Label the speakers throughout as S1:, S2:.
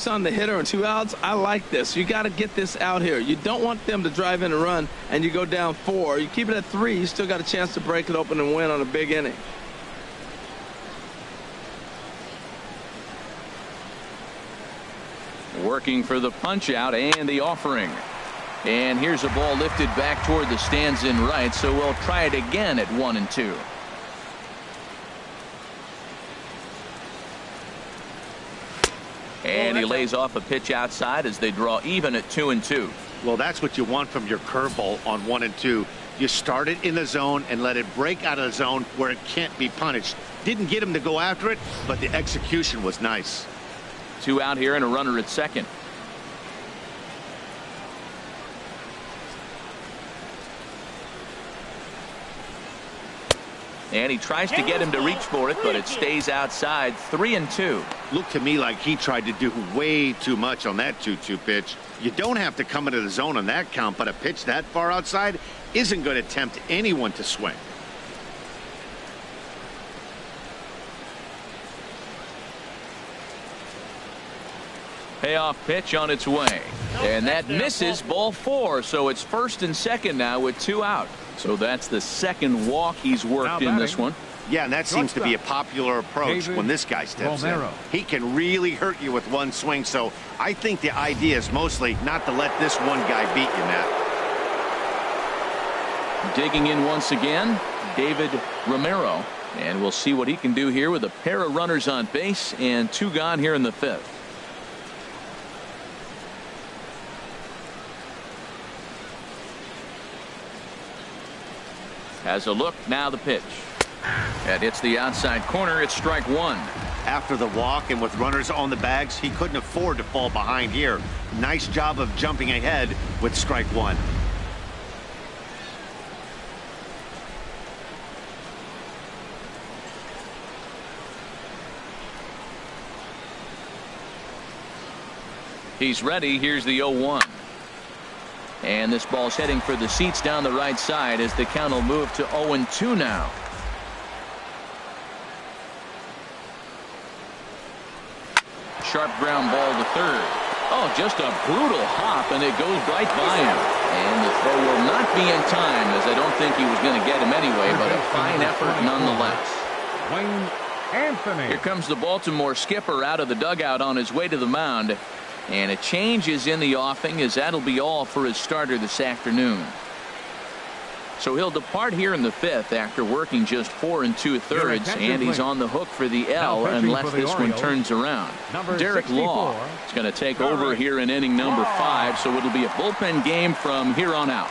S1: base on the hitter and 2 outs. I like this. You got to get this out here. You don't want them to drive in a run and you go down 4. You keep it at 3. You still got a chance to break it open and win on a big inning.
S2: Working for the punch out and the offering. And here's a ball lifted back toward the stands in right, so we'll try it again at 1-2. And he lays off a pitch outside as they draw even at 2-2.
S3: Well, that's what you want from your curveball on 1-2. You start it in the zone and let it break out of the zone where it can't be punished. Didn't get him to go after it, but the execution was nice.
S2: 2 out here and a runner at second. And he tries to get him to reach for it, but it stays outside. 3-2.
S3: Looked to me like he tried to do way too much on that 2-2 pitch. You don't have to come into the zone on that count, but a pitch that far outside isn't going to tempt anyone to swing.
S2: Payoff pitch on its way. And that misses. Ball 4. So it's first and second now with 2 out. So that's the second walk he's worked in this one.
S3: Yeah, and that seems to be a popular approach when this guy steps in. He can really hurt you with one swing, so I think the idea is mostly not to let this one guy beat you, Matt.
S2: Digging in once again, David Romero. And we'll see what he can do here with a pair of runners on base and 2 gone here in the 5th. Has a look, now the pitch. And it's the outside corner. It's strike 1.
S3: After the walk and with runners on the bags, he couldn't afford to fall behind here. Nice job of jumping ahead with strike 1.
S2: He's ready. Here's the 0-1. And this ball's heading for the seats down the right side as the count will move to 0-2 now. Sharp ground ball to third. Oh, just a brutal hop, and it goes right by him. And the throw will not be in time, as I don't think he was going to get him anyway, but a fine effort nonetheless.
S4: Wayne Anthony.
S2: Here comes the Baltimore skipper out of the dugout on his way to the mound. And a change is in the offing, as that'll be all for his starter this afternoon. So he'll depart here in the 5th after working just 4 2/3, and he's on the hook for the L unless this one turns around. Derek Law is going to take over here in inning number 5, so it'll be a bullpen game from here on out.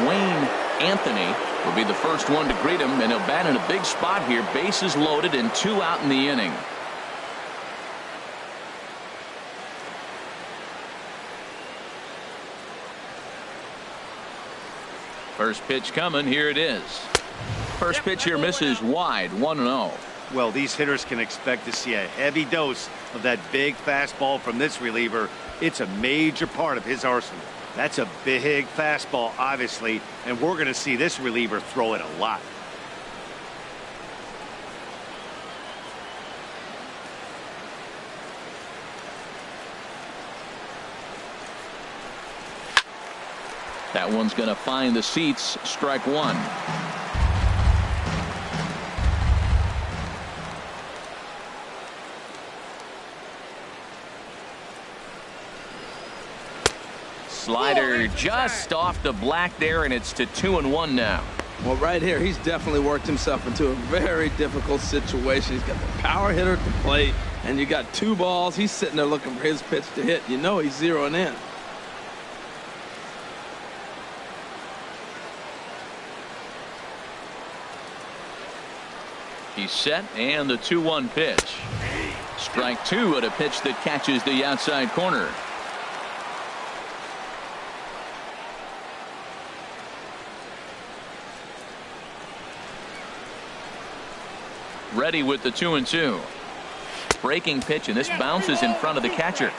S2: Wayne Anthony will be the first one to greet him, and he'll bat in a big spot here. Bases loaded and 2 out in the inning. First pitch coming. Here it is. First pitch here misses wide. 1-0.
S3: Well, these hitters can expect to see a heavy dose of that big fastball from this reliever. It's a major part of his arsenal. That's a big fastball, obviously, and we're going to see this reliever throw it a lot.
S2: That one's going to find the seats. Strike 1. Slider just off the black there, and it's to 2-1 now.
S1: Well, right here, he's definitely worked himself into a very difficult situation. He's got the power hitter at the plate, and you got 2 balls. He's sitting there looking for his pitch to hit. You know he's zeroing in.
S2: He's set, and the 2-1 pitch. Strike 2 at a pitch that catches the outside corner. Ready with the 2-2. Breaking pitch, and this bounces in front of the catcher.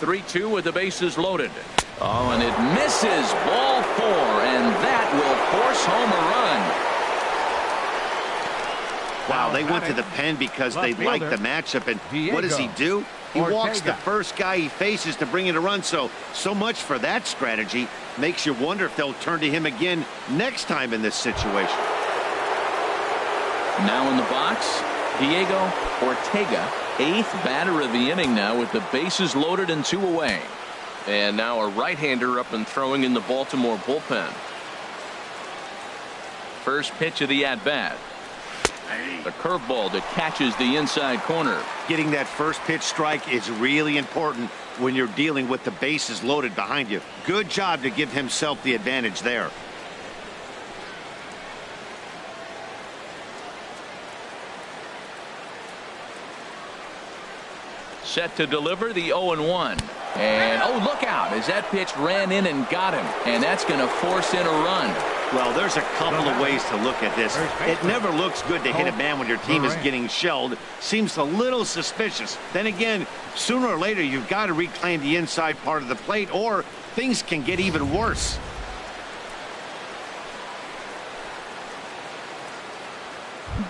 S2: 3-2 with the bases loaded. Oh, and it misses. Ball 4, and that will force home a run.
S3: Wow, they went to the pen because they like the matchup. And what does he do? He walks the first guy he faces to bring in a run. So much for that strategy. Makes you wonder if they'll turn to him again next time in this situation.
S2: Now in the box, Diego Ortega, 8th batter of the inning now with the bases loaded and 2 away.
S5: And now a right-hander up and throwing in the Baltimore bullpen.
S2: First pitch of the at-bat. The curveball that catches the inside corner.
S3: Getting that first pitch strike is really important when you're dealing with the bases loaded behind you. Good job to give himself the advantage there.
S2: Set to deliver the 0-1. And oh, look out as that pitch ran in and got him. And that's going to force in a run.
S3: Well, there's a couple of ways to look at this. It never looks good to hit a man when your team is getting shelled. Seems a little suspicious. Then again, sooner or later, you've got to reclaim the inside part of the plate, or things can get even worse.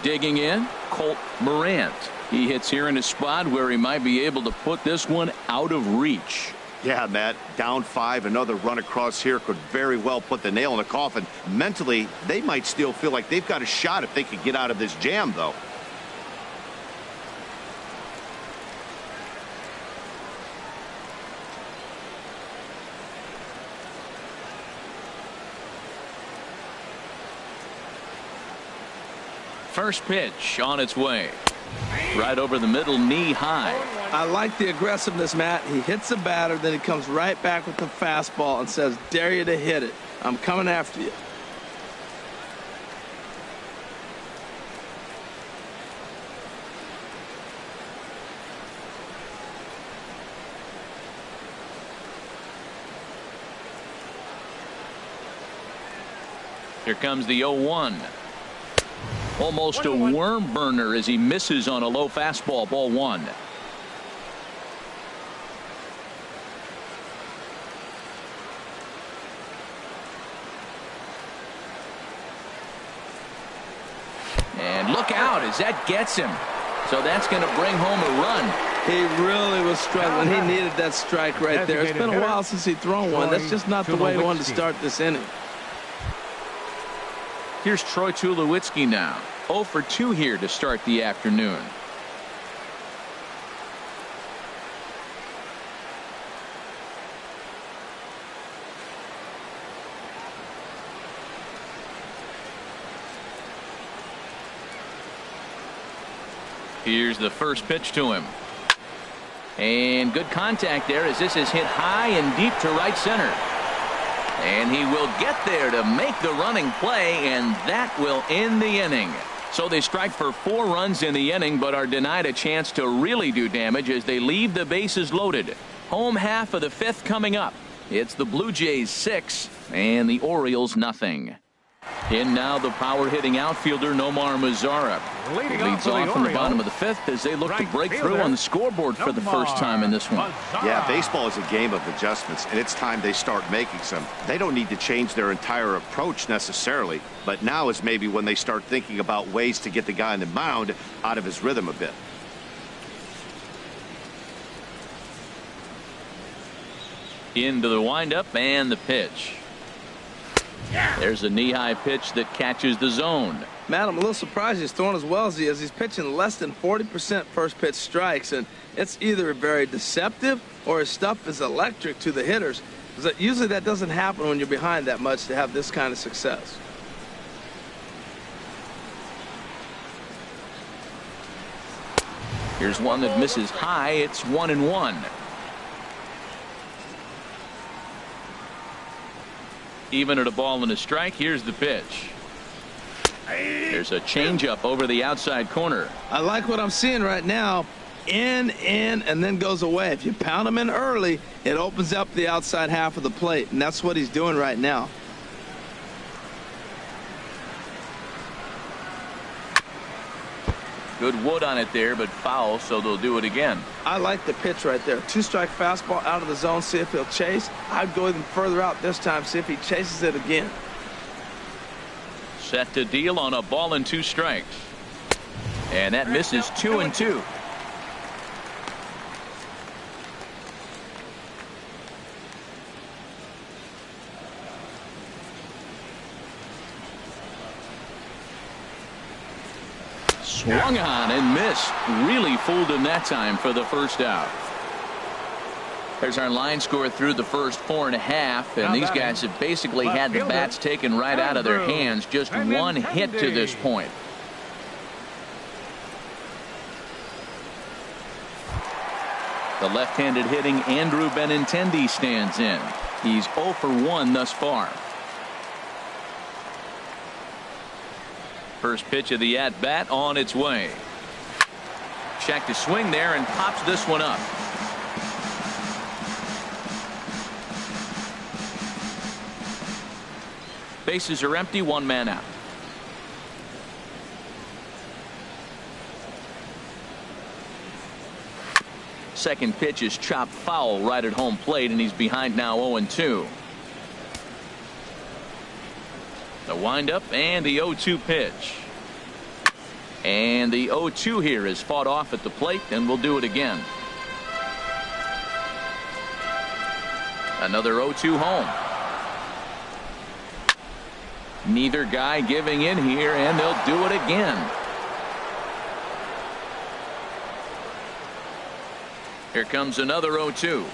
S2: Digging in, Colt Morant. He hits here in a spot where he might be able to put this one out of reach.
S3: Yeah, Matt, down 5, another run across here could very well put the nail in the coffin. Mentally, they might still feel like they've got a shot if they could get out of this jam, though.
S2: First pitch on its way. Right over the middle, knee high.
S1: I like the aggressiveness, Matt. He hits the batter, then he comes right back with the fastball and says, dare you to hit it. I'm coming after you.
S2: Here comes the 0-1. Almost a worm burner as he misses on a low fastball. Ball 1. And look out as that gets him. So that's going to bring home a run.
S1: He really was struggling. He needed that strike right there. It's been a while since he's thrown one. That's just not the way he wanted to start this inning.
S2: Here's Troy Tulowitzki now. 0 for 2 here to start the afternoon. Here's the first pitch to him. And good contact there as this is hit high and deep to right center. And he will get there to make the running play, and that will end the inning. So they strike for 4 runs in the inning, but are denied a chance to really do damage as they leave the bases loaded. Home half of the 5th coming up. It's the Blue Jays 6 and the Orioles nothing. In now the power hitting outfielder Nomar Mazara. He leads off in the bottom of the 5th as they look to break through on the scoreboard for the first time in this one.
S3: Yeah, baseball is a game of adjustments, and it's time they start making some. They don't need to change their entire approach necessarily, but now is maybe when they start thinking about ways to get the guy on the mound out of his rhythm a bit.
S2: Into the windup and the pitch. There's a knee-high pitch that catches the zone.
S1: Matt, I'm a little surprised he's throwing as well as he is. He's pitching less than 40% first pitch strikes, and it's either very deceptive or his stuff is electric to the hitters. Usually that doesn't happen when you're behind that much to have this kind of success.
S2: Here's one that misses high. It's 1-1. Even at a ball and a strike. Here's the pitch. There's a changeup over the outside corner.
S1: I like what I'm seeing right now. In, and then goes away. If you pound him in early, it opens up the outside half of the plate, and that's what he's doing right now.
S2: Good wood on it there, but foul, so they'll do it again.
S1: I like the pitch right there. 2-strike fastball out of the zone, see if he'll chase. I'd go even further out this time, see if he chases it again.
S2: Set to deal on a ball and 2 strikes. And that misses 2-2. Swung on and missed. Really fooled him that time for the first out. There's our line score through the first 4.5, and these guys have basically had the bats taken right out of their hands. Just one hit to this point. The left-handed hitting Andrew Benintendi stands in. He's 0 for 1 thus far. First pitch of the at-bat on its way. Check to swing there and pops this one up. Bases are empty, 1 man out. Second pitch is chopped foul right at home plate, and he's behind now 0-2. The windup and the 0-2 pitch. And the 0-2 here is fought off at the plate, and we'll do it again. Another 0-2 home. Neither guy giving in here, and they'll do it again. Here comes another 0-2.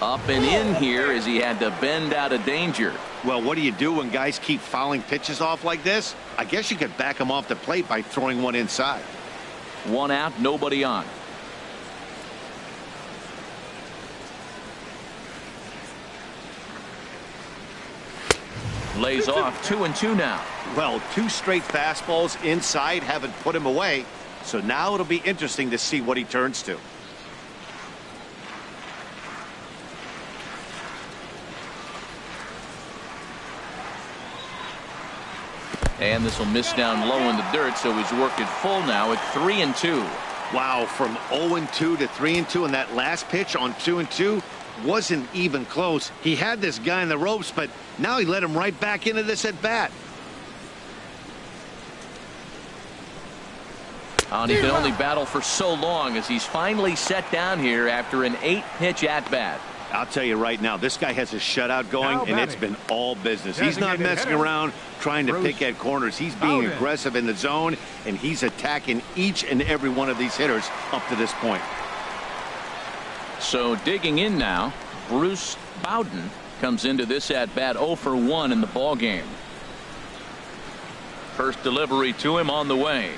S2: Up and in here as he had to bend out of danger.
S3: Well, what do you do when guys keep fouling pitches off like this? I guess you could back them off the plate by throwing one inside.
S2: 1 out, nobody on. Lays off 2-2 now.
S3: Well, 2 straight fastballs inside haven't put him away. So now it'll be interesting to see what he turns to.
S2: And this will miss down low in the dirt, so he's worked it full now at 3-2.
S3: Wow, from 0-2 to 3-2, and that last pitch on 2-2 wasn't even close. He had this guy in the ropes, but now he let him right back into this at bat.
S2: And he can only battle for so long as he's finally set down here after an 8-pitch at bat.
S3: I'll tell you right now, this guy has a shutout going, and it's been all business. He's not messing around trying to pick at corners. He's being aggressive in the zone, and he's attacking each and every one of these hitters up to this point.
S2: So digging in now, Bruce Bowden comes into this at bat 0 for 1 in the ball game. First delivery to him on the way.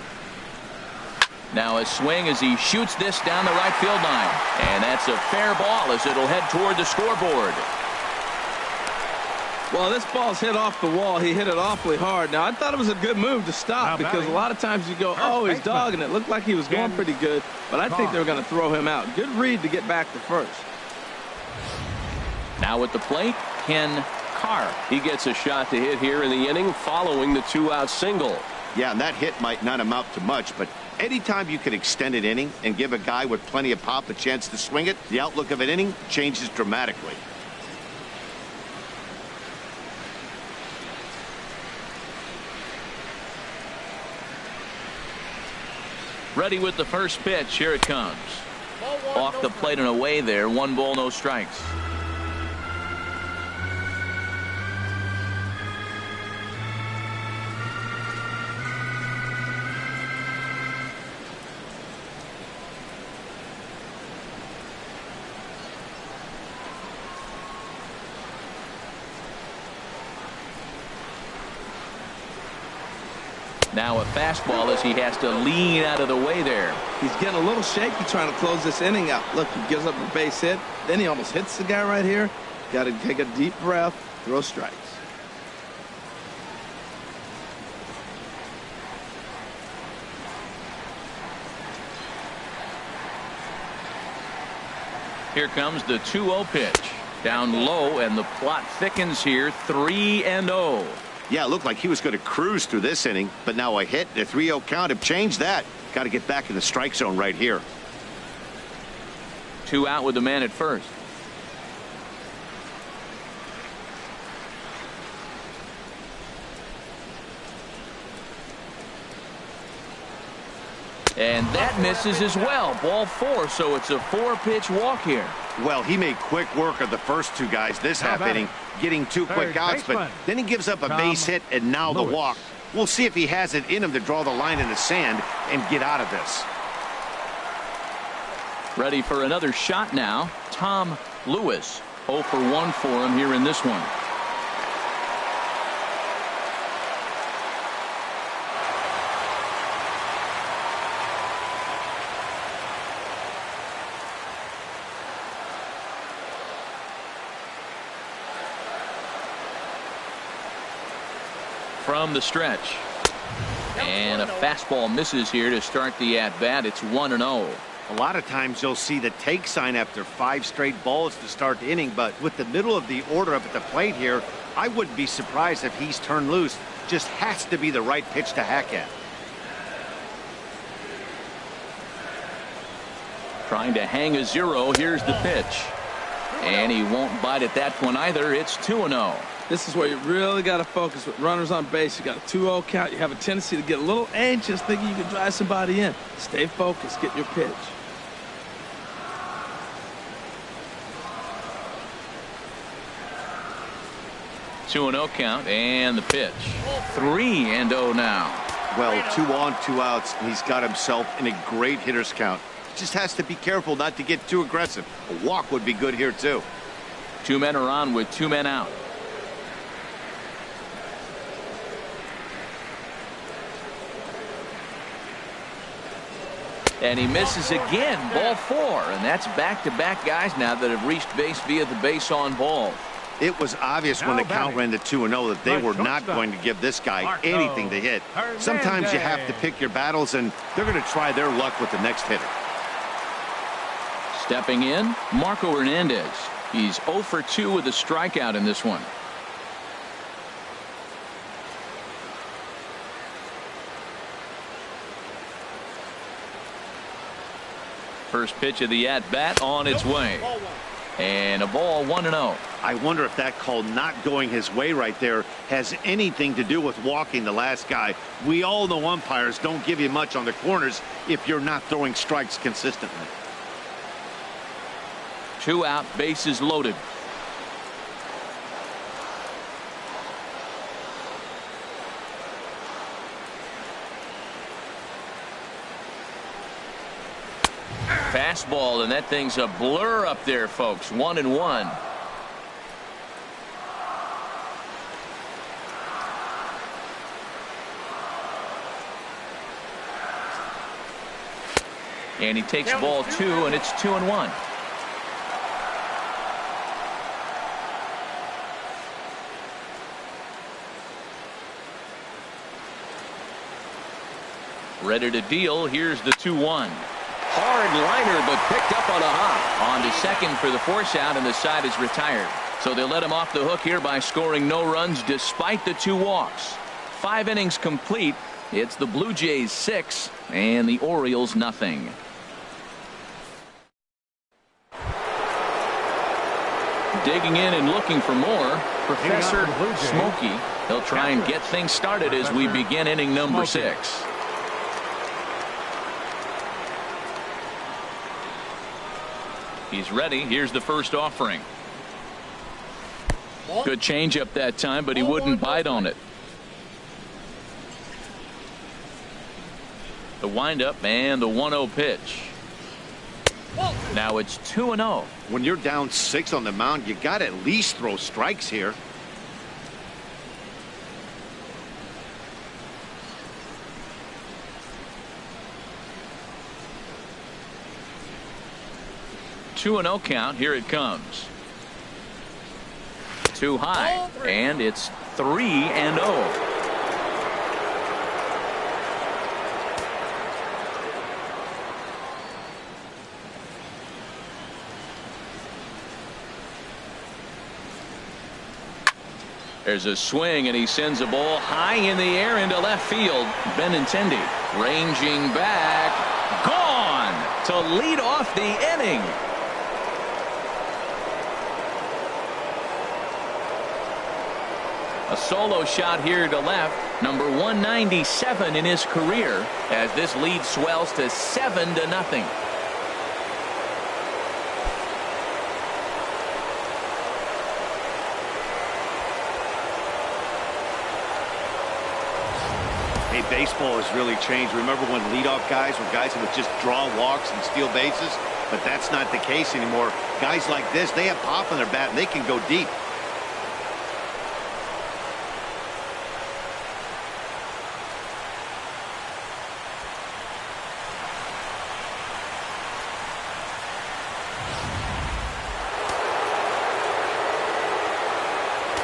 S2: Now a swing as he shoots this down the right field line, and that's a fair ball as it'll head toward the scoreboard.
S1: Well, this ball's hit off the wall. He hit it awfully hard. Now, I thought it was a good move to stop because a lot of times you go, oh, he's dogging it. Looked like he was going pretty good, but I think they were going to throw him out. Good read to get back to first.
S2: Now at the plate, Ken Carr. He gets a shot to hit here in the inning following the 2-out single.
S3: Yeah, and that hit might not amount to much, but anytime you can extend an inning and give a guy with plenty of pop a chance to swing it, the outlook of an inning changes dramatically.
S2: Ready with the first pitch. Here it comes. Off the plate and away there. 1 ball, no strikes. Now a fastball as he has to lean out of the way there.
S1: He's getting a little shaky trying to close this inning out. Look, he gives up a base hit. Then he almost hits the guy right here. Got to take a deep breath, throw strikes.
S2: Here comes the 2-0 pitch. Down low, and the plot thickens here. 3-0.
S3: Yeah, it looked like he was going to cruise through this inning, but now a hit and a 3-0 count have changed that. Got to get back in the strike zone right here.
S2: 2 out with the man at first. And that misses as well. Ball 4, so it's a 4-pitch walk here.
S3: Well, he made quick work of the first 2 guys this half inning, getting 2 quick outs, but then he gives up a base hit and now the walk. We'll see if he has it in him to draw the line in the sand and get out of this.
S2: Ready for another shot now. Tom Lewis, 0 for 1 for him here in this one. From the stretch. And a fastball misses here to start the at-bat. It's 1-0.
S3: A lot of times you'll see the take sign after 5 straight balls to start the inning, but with the middle of the order up at the plate here, I wouldn't be surprised if he's turned loose. Just has to be the right pitch to hack at.
S2: Trying to hang a 0. Here's the pitch. And he won't bite at that one either. It's 2-0.
S1: This is where you really got to focus with runners on base. You got a 2-0 count. You have a tendency to get a little anxious thinking you can drive somebody in. Stay focused. Get your pitch.
S2: Two and 0 count and the pitch. 3-0 now.
S3: Well, 2 on, 2 outs, and he's got himself in a great hitter's count. He just has to be careful not to get too aggressive. A walk would be good here too.
S2: 2 men are on with 2 men out. And he misses again. Ball 4. And that's back-to-back guys now that have reached base via the base on ball.
S3: It was obvious when the count ran to 2-0 that they were not going to give this guy anything to hit. Sometimes you have to pick your battles, and they're going to try their luck with the next hitter.
S2: Stepping in, Marco Hernandez. He's 0 for 2 with a strikeout in this one. First pitch of the at-bat on its way. And a ball 1-0.
S3: I wonder if that call not going his way right there has anything to do with walking the last guy. We all know umpires don't give you much on the corners if you're not throwing strikes consistently.
S2: 2 out, bases loaded. Fastball, and that thing's a blur up there, folks. 1-1. And he takes ball 2, and it's 2-1. Ready to deal. Here's the 2-1. Hard liner, but picked up on a hop. On to second for the force out, and the side is retired. So they'll let him off the hook here by scoring no runs despite the 2 walks. 5 innings complete. It's the Blue Jays 6 and the Orioles nothing. Digging in and looking for more, Professor Smokey. He'll try and get things started as we begin inning number 6. He's ready. Here's the first offering. Good changeup that time, but he wouldn't bite on it. The windup and the 1-0 pitch. Now it's 2-0.
S3: When you're down 6 on the mound, you got to at least throw strikes here.
S2: Two and 0 count. Here it comes. Too high, and it's 3-0. There's a swing, and he sends a ball high in the air into left field. Benintendi ranging back, gone to lead off the inning. A solo shot here to left, number 197 in his career, as this lead swells to 7-0.
S3: Hey, baseball has really changed. Remember when leadoff guys were guys who would just draw walks and steal bases? But that's not the case anymore. Guys like this, they have pop on their bat and they can go deep.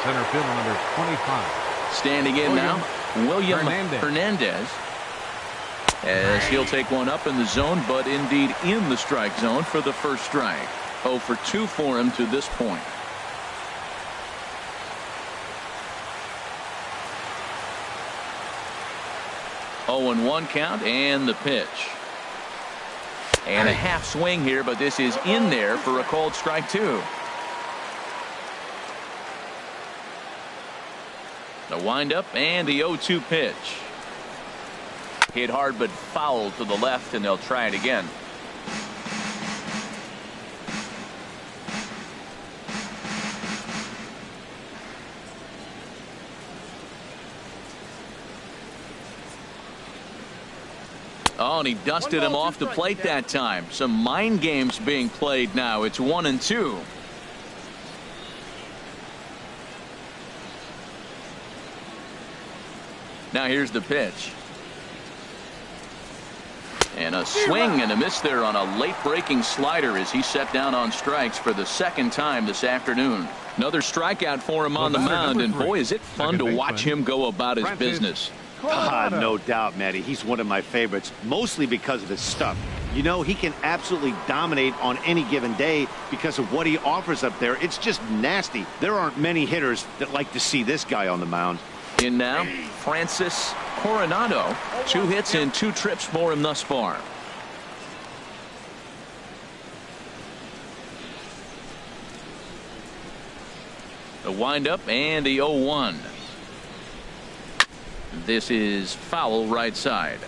S4: Center field number 25.
S2: Standing in now, William Hernandez, as he'll take one up in the zone, but indeed in the strike zone for the first strike. 0 for 2 for him to this point. Oh, and 1 count, and the pitch. And a half swing here, but this is in there for a called strike 2. The windup and the 0-2 pitch. Hit hard but foul to the left, and they'll try it again. Oh, and he dusted him off the plate that time. Some mind games being played now. It's 1-2. Now here's the pitch. And a swing and a miss there on a late breaking slider as he set down on strikes for the second time this afternoon. Another strikeout for him on the mound, and boy, is it fun to watch him go about his business.
S3: No doubt, Matty. He's one of my favorites, mostly because of his stuff. You know, he can absolutely dominate on any given day because of what he offers up there. It's just nasty. There aren't many hitters that like to see this guy on the mound.
S2: In now, Francis Coronado. 2 hits and 2 trips for him thus far. The windup and the 0-1. This is foul right side.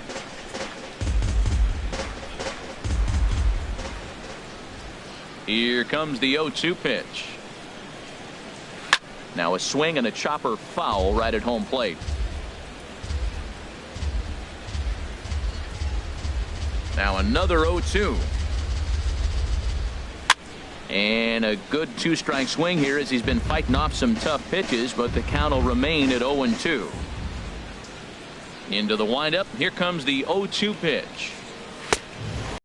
S2: Here comes the 0-2 pitch. Now a swing and a chopper foul right at home plate. Now another 0-2. And a good 2-strike swing here as he's been fighting off some tough pitches, but the count will remain at 0-2. Into the windup. Here comes the 0-2 pitch.